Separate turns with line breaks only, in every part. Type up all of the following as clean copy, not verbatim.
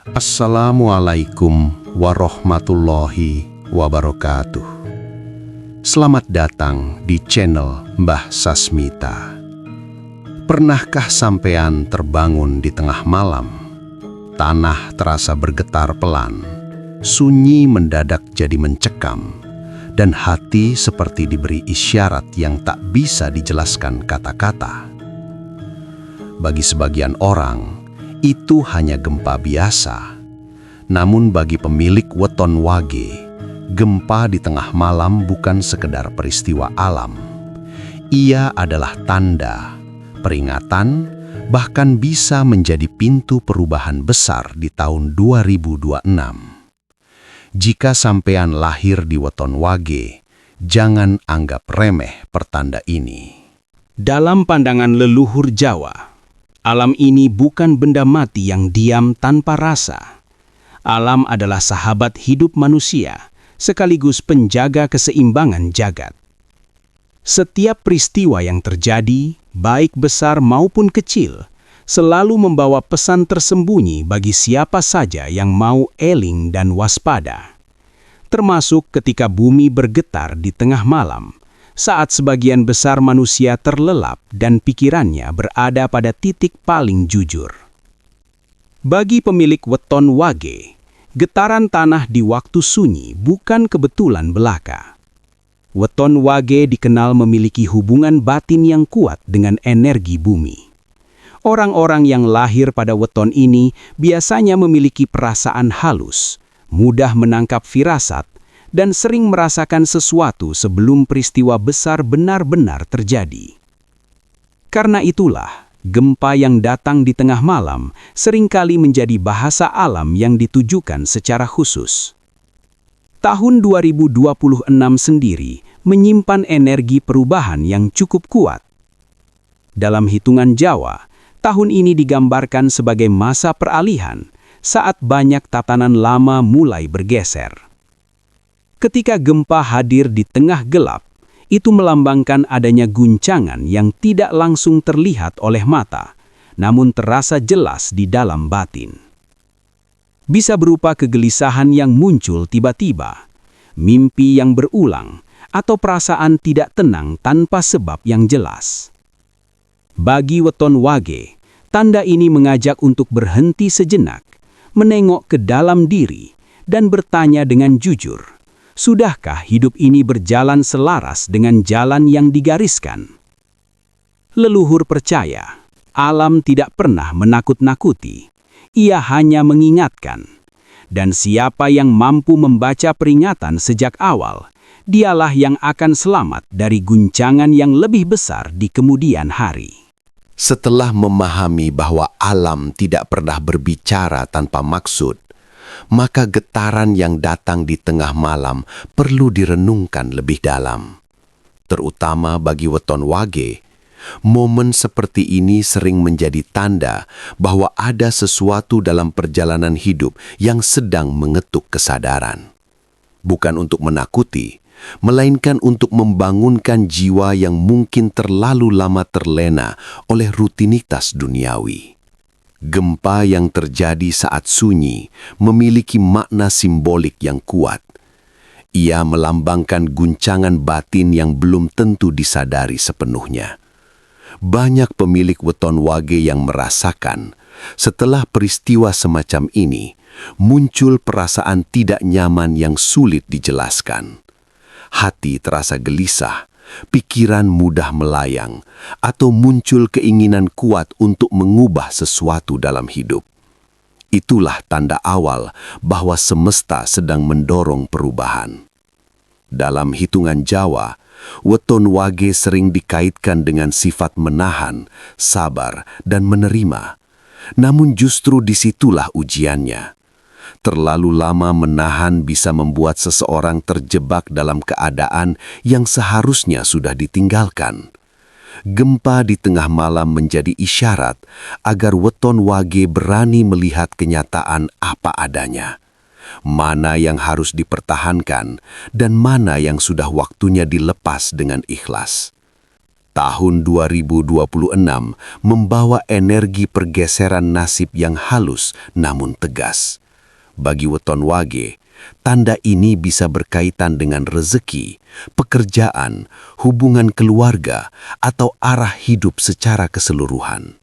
Assalamualaikum warahmatullahi wabarakatuh. Selamat datang di channel Mbah Sasmita. Pernahkah sampean terbangun di tengah malam? Tanah terasa bergetar pelan, sunyi mendadak jadi mencekam, dan hati seperti diberi isyarat yang tak bisa dijelaskan kata-kata. Bagi sebagian orang, itu hanya gempa biasa. Namun bagi pemilik weton wage, gempa di tengah malam bukan sekedar peristiwa alam. Ia adalah tanda, peringatan, bahkan bisa menjadi pintu perubahan besar di tahun 2026. Jika sampean lahir di weton wage, jangan anggap remeh pertanda ini.
Dalam pandangan leluhur Jawa, alam ini bukan benda mati yang diam tanpa rasa. Alam adalah sahabat hidup manusia, sekaligus penjaga keseimbangan jagat. Setiap peristiwa yang terjadi, baik besar maupun kecil, selalu membawa pesan tersembunyi bagi siapa saja yang mau eling dan waspada. Termasuk ketika bumi bergetar di tengah malam, saat sebagian besar manusia terlelap dan pikirannya berada pada titik paling jujur. Bagi pemilik weton wage, getaran tanah di waktu sunyi bukan kebetulan belaka. Weton wage dikenal memiliki hubungan batin yang kuat dengan energi bumi. Orang-orang yang lahir pada weton ini biasanya memiliki perasaan halus, mudah menangkap firasat, dan sering merasakan sesuatu sebelum peristiwa besar benar-benar terjadi. Karena itulah, gempa yang datang di tengah malam seringkali menjadi bahasa alam yang ditujukan secara khusus. Tahun 2026 sendiri menyimpan energi perubahan yang cukup kuat. Dalam hitungan Jawa, tahun ini digambarkan sebagai masa peralihan saat banyak tatanan lama mulai bergeser. Ketika gempa hadir di tengah gelap, itu melambangkan adanya guncangan yang tidak langsung terlihat oleh mata, namun terasa jelas di dalam batin. Bisa berupa kegelisahan yang muncul tiba-tiba, mimpi yang berulang, atau perasaan tidak tenang tanpa sebab yang jelas. Bagi weton wage, tanda ini mengajak untuk berhenti sejenak, menengok ke dalam diri, dan bertanya dengan jujur. Sudahkah hidup ini berjalan selaras dengan jalan yang digariskan? Leluhur percaya, alam tidak pernah menakut-nakuti. Ia hanya mengingatkan. Dan siapa yang mampu membaca peringatan sejak awal, dialah yang akan selamat dari guncangan yang lebih besar di kemudian hari.
Setelah memahami bahwa alam tidak pernah berbicara tanpa maksud, maka getaran yang datang di tengah malam perlu direnungkan lebih dalam. Terutama bagi weton wage, momen seperti ini sering menjadi tanda bahwa ada sesuatu dalam perjalanan hidup yang sedang mengetuk kesadaran. Bukan untuk menakuti, melainkan untuk membangunkan jiwa yang mungkin terlalu lama terlena oleh rutinitas duniawi. Gempa yang terjadi saat sunyi memiliki makna simbolik yang kuat. Ia melambangkan guncangan batin yang belum tentu disadari sepenuhnya. Banyak pemilik weton wage yang merasakan, setelah peristiwa semacam ini, muncul perasaan tidak nyaman yang sulit dijelaskan. Hati terasa gelisah, pikiran mudah melayang, atau muncul keinginan kuat untuk mengubah sesuatu dalam hidup. Itulah tanda awal bahwa semesta sedang mendorong perubahan. Dalam hitungan Jawa, weton wage sering dikaitkan dengan sifat menahan, sabar, dan menerima. Namun justru disitulah ujiannya. Terlalu lama menahan bisa membuat seseorang terjebak dalam keadaan yang seharusnya sudah ditinggalkan. Gempa di tengah malam menjadi isyarat agar weton wage berani melihat kenyataan apa adanya. Mana yang harus dipertahankan dan mana yang sudah waktunya dilepas dengan ikhlas. Tahun 2026 membawa energi pergeseran nasib yang halus namun tegas. Bagi weton wage, tanda ini bisa berkaitan dengan rezeki, pekerjaan, hubungan keluarga, atau arah hidup secara keseluruhan.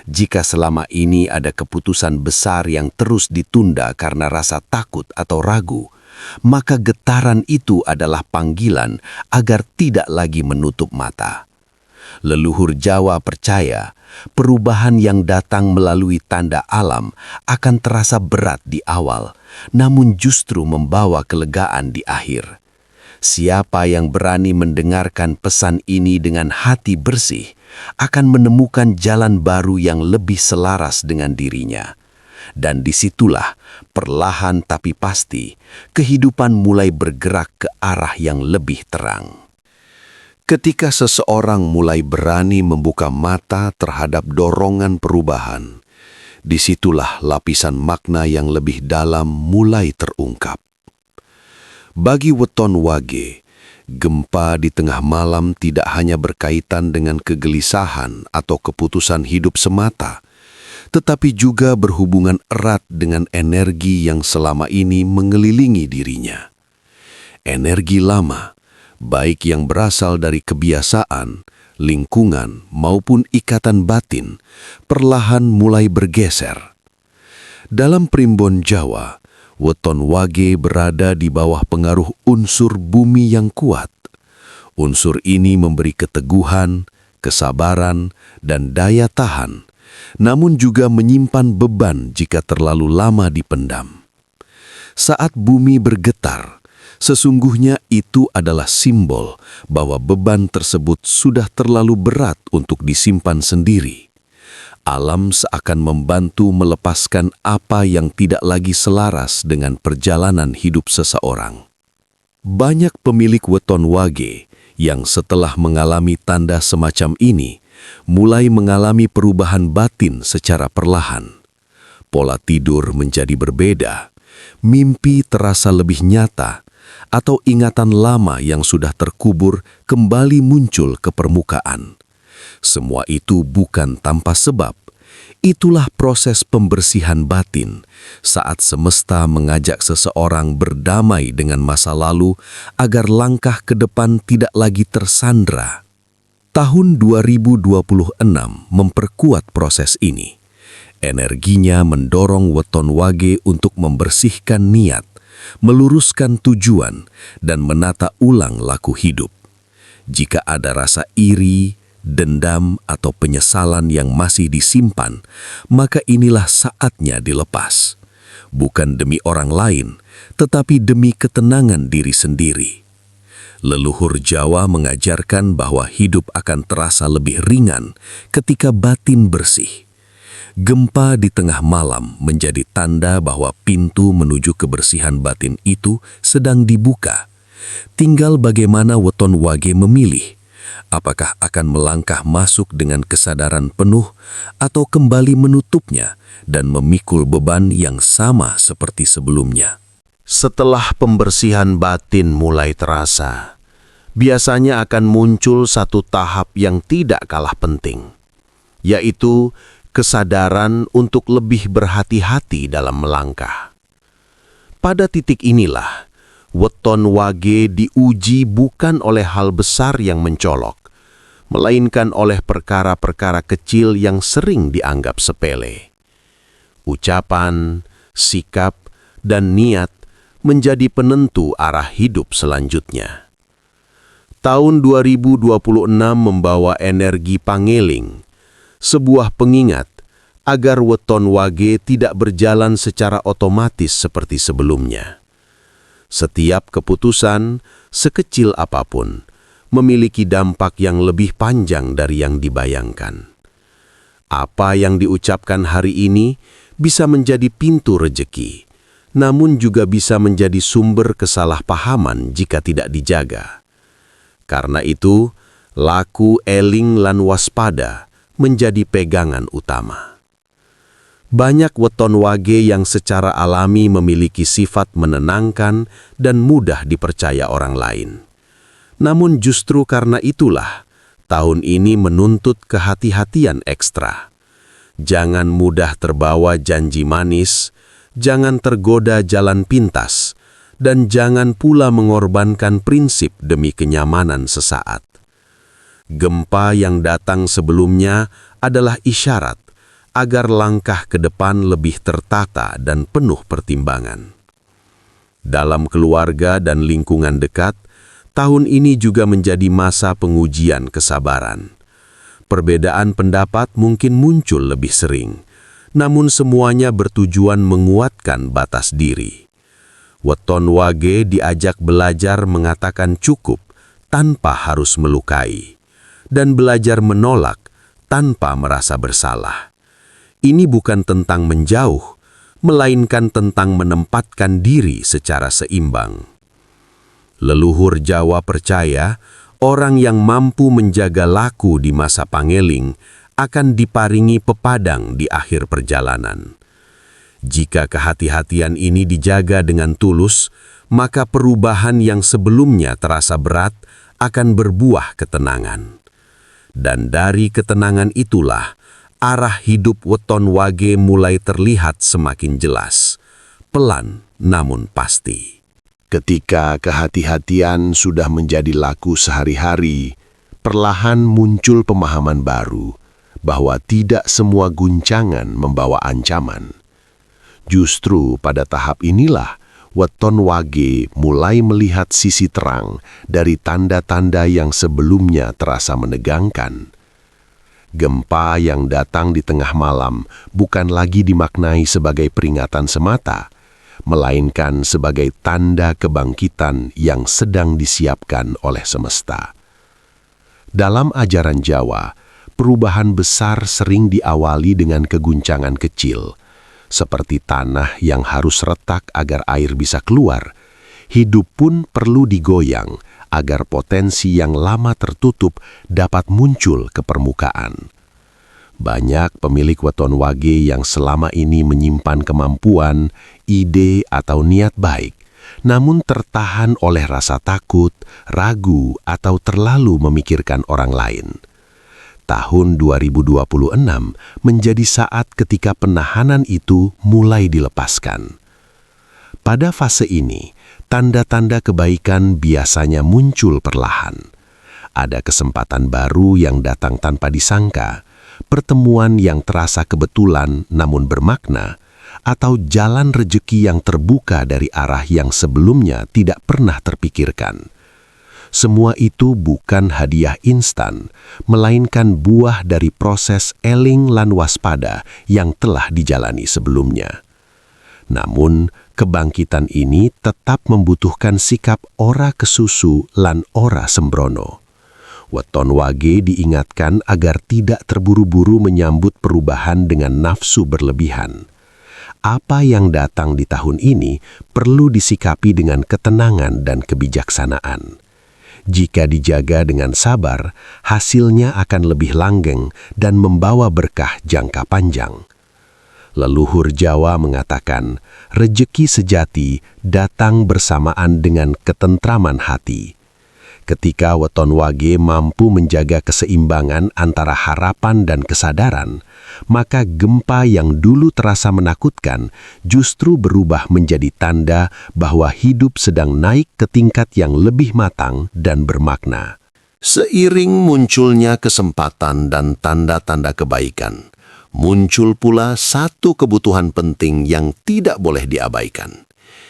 Jika selama ini ada keputusan besar yang terus ditunda karena rasa takut atau ragu, maka getaran itu adalah panggilan agar tidak lagi menutup mata. Leluhur Jawa percaya, perubahan yang datang melalui tanda alam akan terasa berat di awal, namun justru membawa kelegaan di akhir. Siapa yang berani mendengarkan pesan ini dengan hati bersih, akan menemukan jalan baru yang lebih selaras dengan dirinya. Dan disitulah, perlahan tapi pasti, kehidupan mulai bergerak ke arah yang lebih terang. Ketika seseorang mulai berani membuka mata terhadap dorongan perubahan, disitulah lapisan makna yang lebih dalam mulai terungkap. Bagi weton wage, gempa di tengah malam tidak hanya berkaitan dengan kegelisahan atau keputusan hidup semata, tetapi juga berhubungan erat dengan energi yang selama ini mengelilingi dirinya. Energi lama, baik yang berasal dari kebiasaan, lingkungan, maupun ikatan batin, perlahan mulai bergeser. Dalam primbon Jawa, weton wage berada di bawah pengaruh unsur bumi yang kuat. Unsur ini memberi keteguhan, kesabaran, dan daya tahan, namun juga menyimpan beban jika terlalu lama dipendam. Saat bumi bergetar, sesungguhnya itu adalah simbol bahwa beban tersebut sudah terlalu berat untuk disimpan sendiri. Alam seakan membantu melepaskan apa yang tidak lagi selaras dengan perjalanan hidup seseorang. Banyak pemilik weton wage yang setelah mengalami tanda semacam ini, mulai mengalami perubahan batin secara perlahan. Pola tidur menjadi berbeda, mimpi terasa lebih nyata, atau ingatan lama yang sudah terkubur kembali muncul ke permukaan. Semua itu bukan tanpa sebab. Itulah proses pembersihan batin saat semesta mengajak seseorang berdamai dengan masa lalu agar langkah ke depan tidak lagi tersandra. Tahun 2026 memperkuat proses ini. Energinya mendorong weton wage untuk membersihkan niat, meluruskan tujuan, dan menata ulang laku hidup. Jika ada rasa iri, dendam, atau penyesalan yang masih disimpan, maka inilah saatnya dilepas. Bukan demi orang lain, tetapi demi ketenangan diri sendiri. Leluhur Jawa mengajarkan bahwa hidup akan terasa lebih ringan ketika batin bersih. Gempa di tengah malam menjadi tanda bahwa pintu menuju kebersihan batin itu sedang dibuka. Tinggal bagaimana weton wage memilih, apakah akan melangkah masuk dengan kesadaran penuh atau kembali menutupnya dan memikul beban yang sama seperti sebelumnya. Setelah pembersihan batin mulai terasa, biasanya akan muncul satu tahap yang tidak kalah penting, yaitu kesadaran untuk lebih berhati-hati dalam melangkah. Pada titik inilah, weton wage diuji bukan oleh hal besar yang mencolok, melainkan oleh perkara-perkara kecil yang sering dianggap sepele. Ucapan, sikap, dan niat menjadi penentu arah hidup selanjutnya. Tahun 2026 membawa energi pangeling, sebuah pengingat agar weton wage tidak berjalan secara otomatis seperti sebelumnya. Setiap keputusan, sekecil apapun, memiliki dampak yang lebih panjang dari yang dibayangkan. Apa yang diucapkan hari ini bisa menjadi pintu rejeki, namun juga bisa menjadi sumber kesalahpahaman jika tidak dijaga. Karena itu, laku eling lan waspada menjadi pegangan utama. Banyak weton wage yang secara alami memiliki sifat menenangkan dan mudah dipercaya orang lain. Namun justru karena itulah, Tahun ini menuntut kehati-hatian ekstra. Jangan mudah terbawa janji manis, jangan tergoda jalan pintas, dan jangan pula mengorbankan prinsip demi kenyamanan sesaat. Gempa yang datang sebelumnya adalah isyarat agar langkah ke depan lebih tertata dan penuh pertimbangan. Dalam keluarga dan lingkungan dekat, tahun ini juga menjadi masa pengujian kesabaran. Perbedaan pendapat mungkin muncul lebih sering, namun semuanya bertujuan menguatkan batas diri. Weton Wage diajak belajar mengatakan cukup tanpa harus melukai, dan belajar menolak tanpa merasa bersalah. Ini bukan tentang menjauh, melainkan tentang menempatkan diri secara seimbang. Leluhur Jawa percaya, orang yang mampu menjaga laku di masa pangeling akan diparingi pepadang di akhir perjalanan. Jika kehati-hatian ini dijaga dengan tulus, maka perubahan yang sebelumnya terasa berat akan berbuah ketenangan. Dan dari ketenangan itulah, arah hidup Weton Wage mulai terlihat semakin jelas, pelan namun pasti. Ketika kehati-hatian sudah menjadi laku sehari-hari, perlahan muncul pemahaman baru bahwa tidak semua guncangan membawa ancaman. Justru pada tahap inilah Weton Wage mulai melihat sisi terang dari tanda-tanda yang sebelumnya terasa menegangkan. Gempa yang datang di tengah malam bukan lagi dimaknai sebagai peringatan semata, melainkan sebagai tanda kebangkitan yang sedang disiapkan oleh semesta. Dalam ajaran Jawa, perubahan besar sering diawali dengan keguncangan kecil, seperti tanah yang harus retak agar air bisa keluar. Hidup pun perlu digoyang agar potensi yang lama tertutup dapat muncul ke permukaan. Banyak pemilik Weton Wage yang selama ini menyimpan kemampuan, ide atau niat baik, namun tertahan oleh rasa takut, ragu, atau terlalu memikirkan orang lain. Tahun 2026 menjadi saat ketika penahanan itu mulai dilepaskan. Pada fase ini, tanda-tanda kebaikan biasanya muncul perlahan. Ada kesempatan baru yang datang tanpa disangka, pertemuan yang terasa kebetulan namun bermakna, atau jalan rejeki yang terbuka dari arah yang sebelumnya tidak pernah terpikirkan. Semua itu bukan hadiah instan, melainkan buah dari proses eling lan waspada yang telah dijalani sebelumnya. Namun, kebangkitan ini tetap membutuhkan sikap ora kesusu lan ora sembrono. Weton Wage diingatkan agar tidak terburu-buru menyambut perubahan dengan nafsu berlebihan. Apa yang datang di tahun ini perlu disikapi dengan ketenangan dan kebijaksanaan. Jika dijaga dengan sabar, hasilnya akan lebih langgeng dan membawa berkah jangka panjang. Leluhur Jawa mengatakan, rejeki sejati datang bersamaan dengan ketentraman hati. Ketika Weton Wage mampu menjaga keseimbangan antara harapan dan kesadaran, maka gempa yang dulu terasa menakutkan justru berubah menjadi tanda bahwa hidup sedang naik ke tingkat yang lebih matang dan bermakna. Seiring munculnya kesempatan dan tanda-tanda kebaikan, muncul pula satu kebutuhan penting yang tidak boleh diabaikan,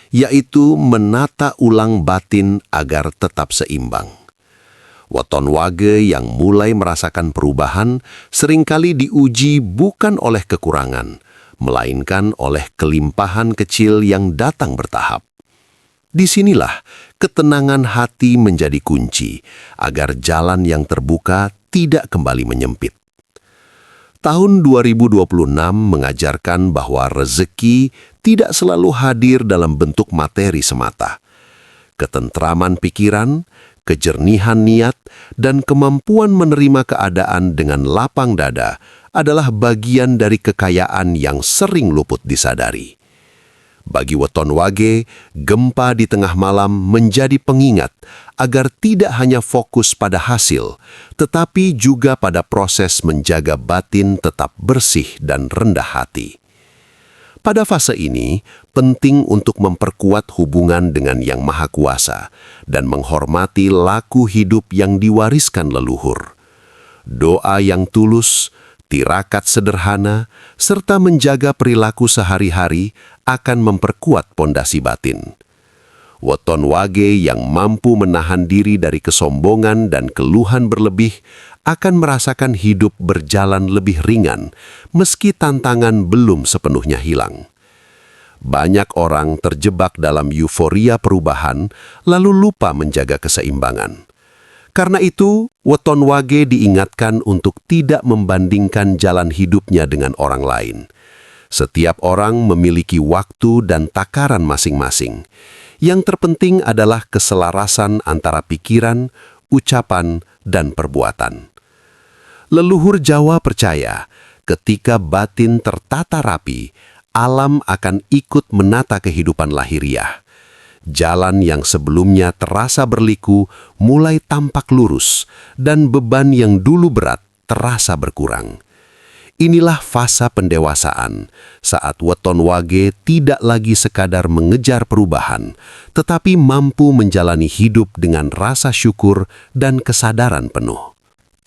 yaitu menata ulang batin agar tetap seimbang. Weton Wage yang mulai merasakan perubahan seringkali diuji bukan oleh kekurangan, melainkan oleh kelimpahan kecil yang datang bertahap. Disinilah ketenangan hati menjadi kunci agar jalan yang terbuka tidak kembali menyempit. Tahun 2026 mengajarkan bahwa rezeki tidak selalu hadir dalam bentuk materi semata. Ketentraman pikiran, kejernihan niat, dan kemampuan menerima keadaan dengan lapang dada adalah bagian dari kekayaan yang sering luput disadari. Bagi Weton Wage, gempa di tengah malam menjadi pengingat agar tidak hanya fokus pada hasil, tetapi juga pada proses menjaga batin tetap bersih dan rendah hati. Pada fase ini, penting untuk memperkuat hubungan dengan Yang Maha Kuasa dan menghormati laku hidup yang diwariskan leluhur. Doa yang tulus, tirakat sederhana, serta menjaga perilaku sehari-hari akan memperkuat pondasi batin. Weton Wage yang mampu menahan diri dari kesombongan dan keluhan berlebih akan merasakan hidup berjalan lebih ringan meski tantangan belum sepenuhnya hilang. Banyak orang terjebak dalam euforia perubahan lalu lupa menjaga keseimbangan. Karena itu, Weton Wage diingatkan untuk tidak membandingkan jalan hidupnya dengan orang lain. Setiap orang memiliki waktu dan takaran masing-masing. Yang terpenting adalah keselarasan antara pikiran, ucapan, dan perbuatan. Leluhur Jawa percaya, ketika batin tertata rapi, alam akan ikut menata kehidupan lahiriah. Jalan yang sebelumnya terasa berliku mulai tampak lurus, dan beban yang dulu berat terasa berkurang. Inilah fasa pendewasaan, saat Weton Wage tidak lagi sekadar mengejar perubahan, tetapi mampu menjalani hidup dengan rasa syukur dan kesadaran penuh.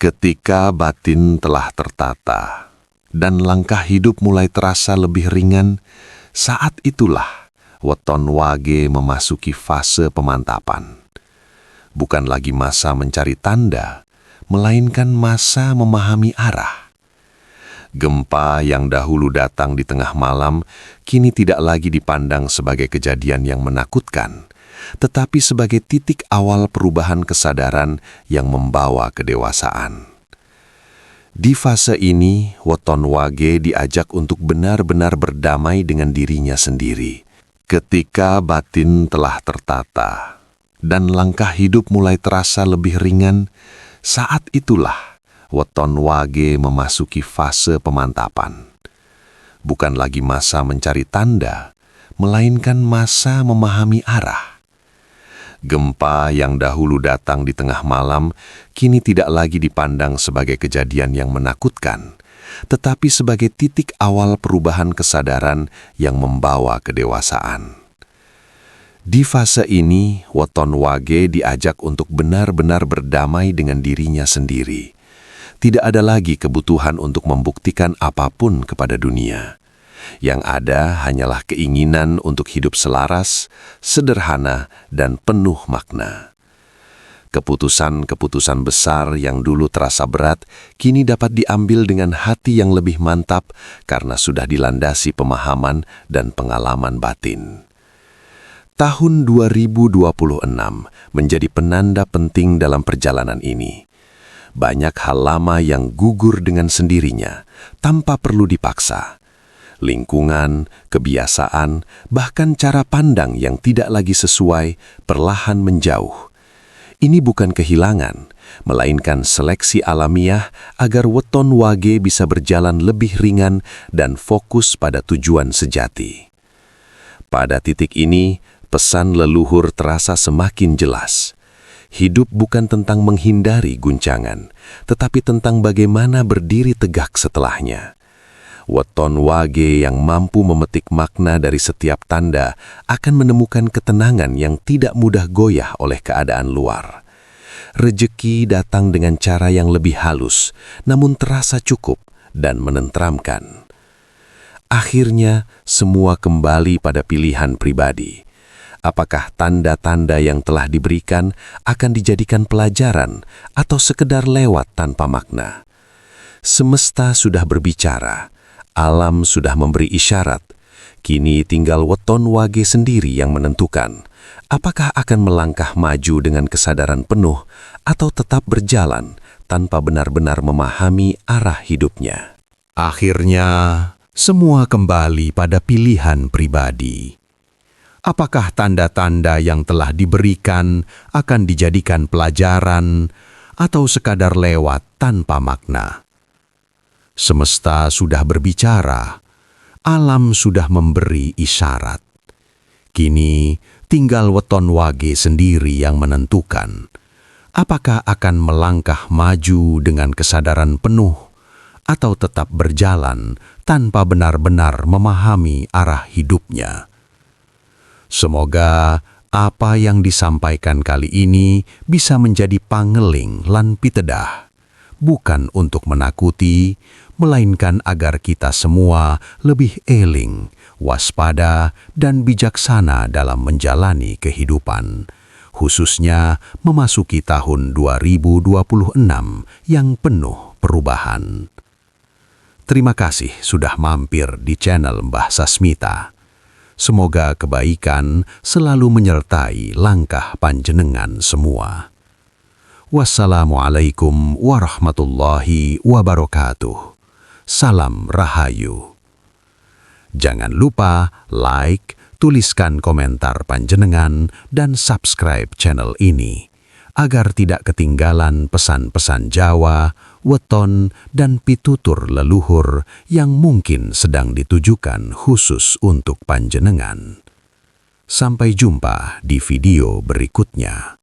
Ketika batin telah tertata, dan langkah hidup mulai terasa lebih ringan, saat itulah Weton Wage memasuki fase pemantapan. Bukan lagi masa mencari tanda, melainkan masa memahami arah. Gempa yang dahulu datang di tengah malam kini tidak lagi dipandang sebagai kejadian yang menakutkan, tetapi sebagai titik awal perubahan kesadaran yang membawa kedewasaan. Di fase ini, Weton Wage diajak untuk benar-benar berdamai dengan dirinya sendiri. Ketika batin telah tertata dan langkah hidup mulai terasa lebih ringan, saat itulah Weton Wage memasuki fase pemantapan. Bukan lagi masa mencari tanda, melainkan masa memahami arah. Gempa yang dahulu datang di tengah malam kini tidak lagi dipandang sebagai kejadian yang menakutkan, tetapi sebagai titik awal perubahan kesadaran yang membawa kedewasaan. Di fase ini, Weton Wage diajak untuk benar-benar berdamai dengan dirinya sendiri. Tidak ada lagi kebutuhan untuk membuktikan apapun kepada dunia. Yang ada hanyalah keinginan untuk hidup selaras, sederhana, dan penuh makna. Keputusan-keputusan besar yang dulu terasa berat, kini dapat diambil dengan hati yang lebih mantap karena sudah dilandasi pemahaman dan pengalaman batin. Tahun 2026 menjadi penanda penting dalam perjalanan ini. Banyak hal lama yang gugur dengan sendirinya, tanpa perlu dipaksa. Lingkungan, kebiasaan, bahkan cara pandang yang tidak lagi sesuai, perlahan menjauh. Ini bukan kehilangan, melainkan seleksi alamiah agar Weton Wage bisa berjalan lebih ringan dan fokus pada tujuan sejati. Pada titik ini, pesan leluhur terasa semakin jelas. Hidup bukan tentang menghindari guncangan, tetapi tentang bagaimana berdiri tegak setelahnya. Weton Wage yang mampu memetik makna dari setiap tanda akan menemukan ketenangan yang tidak mudah goyah oleh keadaan luar. Rejeki datang dengan cara yang lebih halus, namun terasa cukup dan menenteramkan. Akhirnya, semua kembali pada pilihan pribadi. Apakah tanda-tanda yang telah diberikan akan dijadikan pelajaran atau sekedar lewat tanpa makna? Semesta sudah berbicara, alam sudah memberi isyarat. Kini tinggal Weton Wage sendiri yang menentukan apakah akan melangkah maju dengan kesadaran penuh atau tetap berjalan tanpa benar-benar memahami arah hidupnya.
Akhirnya, semua kembali pada pilihan pribadi. Apakah tanda-tanda yang telah diberikan akan dijadikan pelajaran atau sekadar lewat tanpa makna? Semesta sudah berbicara, alam sudah memberi isyarat. Kini tinggal weton wage sendiri yang menentukan apakah akan melangkah maju dengan kesadaran penuh atau tetap berjalan tanpa benar-benar memahami arah hidupnya. Semoga apa yang disampaikan kali ini bisa menjadi pangeling lan pitedah, bukan untuk menakuti, melainkan agar kita semua lebih eling, waspada, dan bijaksana dalam menjalani kehidupan, khususnya memasuki tahun 2026 yang penuh perubahan. Terima kasih sudah mampir di channel Mbah Sasmita. Semoga kebaikan selalu menyertai langkah panjenengan semua. Wassalamualaikum warahmatullahi wabarakatuh. Salam Rahayu. Jangan lupa like, tuliskan komentar panjenengan, dan subscribe channel ini agar tidak ketinggalan pesan-pesan Jawa, weton, dan pitutur leluhur yang mungkin sedang ditujukan khusus untuk panjenengan. Sampai jumpa di video berikutnya.